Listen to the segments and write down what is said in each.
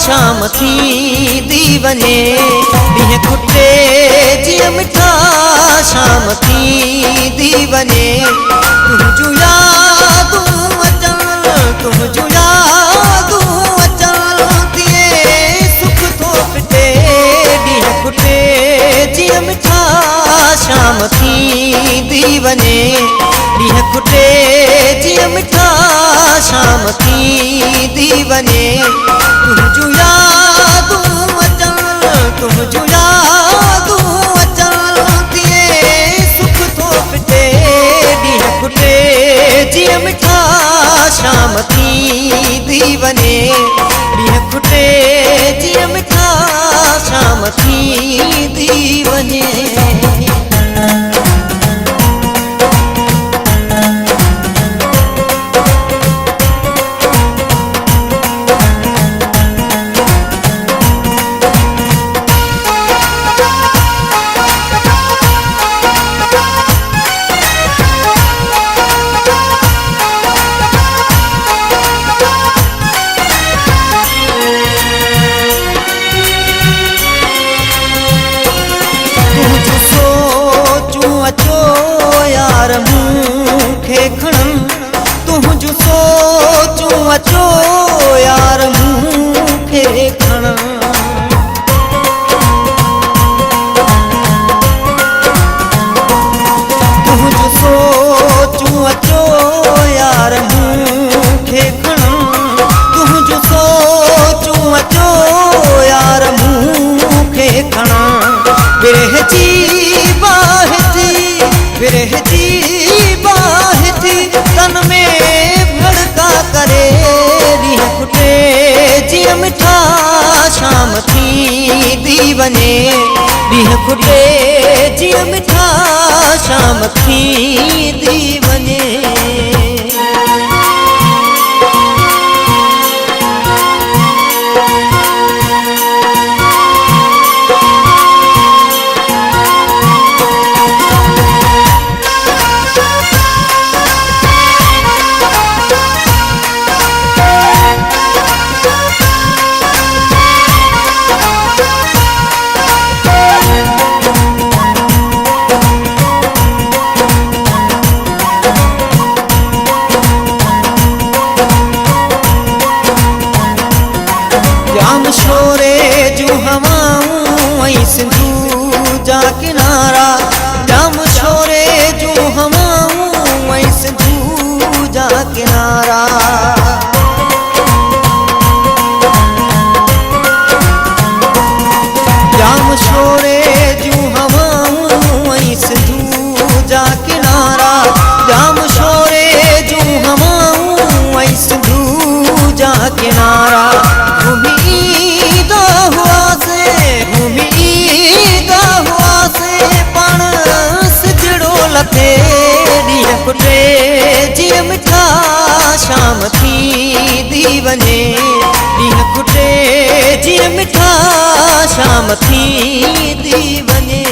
शाम थींदी वञे ॾींहं खुटे जीअं मिठा शाम थींदी वञे तुंहिंजूं यादूं अचनि तुंहिंजूं यादूं अचनि तीअं सुख थो फिटे ॾींहं खुटे जीअं मिठा शाम थींदी वञे ॾींहं खुटे जीअं मिठा शाम थींदी वञे तुंहिंजूं यादूं अचनि तुंहिंजूं यादूं अचनि तीअं सुख थो फिटे ॾींहं खुटे जीअं मिठा शाम थींदी वञे ॾींहं खुटे जीअं मिठा शाम थींदी वञे। तुंहिंजूं सोचूं अचो यार मूंखे खणण तुंहिंजूं सोचूं अचो यार मूंखे खणण तुंहिंजूं सोचूं अचो यार मूंखे खणण विरह जी बाहि विरह जी बाहि तन में भड़का करे ॾींहं खुटे जीअं मिठा शाम थींदी वञे ॾींहं खुटे जीअं मिठा शाम थींदी वञे। शोरे जूं हवाऊं ऐं सिंधू जा किनारा जाम शोरे जूं हवाऊं ऐं सिंधू जा किनारा जाम शोरे जूं हवाऊं ऐं सिंधू जा किनारा जाम शोरे जूं हवाऊं ऐं सिंधू जा किनारा ॾींहं खुटे जीअं मिठा शाम थींदी वञे ॾींहं खुटे जीअं मिठा शाम थींदी वञे।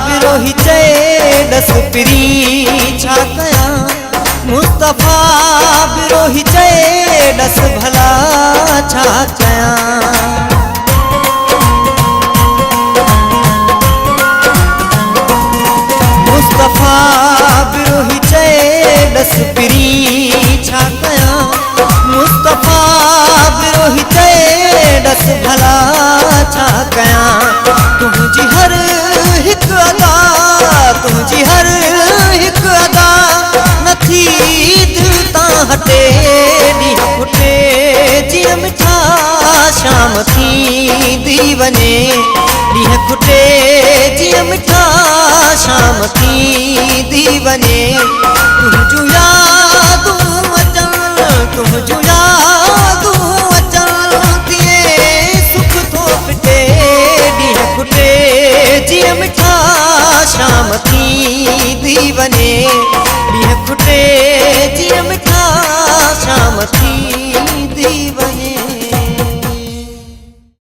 विरोही चए दस पिरी छा कयां मुस्तफ़ा विरोही चए दस भला छा कयां मुस्तफ़ा विरोही चए दस पिरी छा कयां मुस्तफ़ा विरोही चए दस भला छा कयां तुंहिंजी हर हिकु अदा तुंहिंजी हर हिकु अदा नथी दिलि तां हटे ॾींहं खुटे जीअं मिठा शाम थींदी वञे ॾींहं खुटे जीअं मिठा शाम थींदी वञे तुंहिंजूं यादूं अचनि तुंहिंजूं यादूं अचनि शाम थींदी वञे ॾींहं खुटे जीअं मिठा शाम थींदी वञे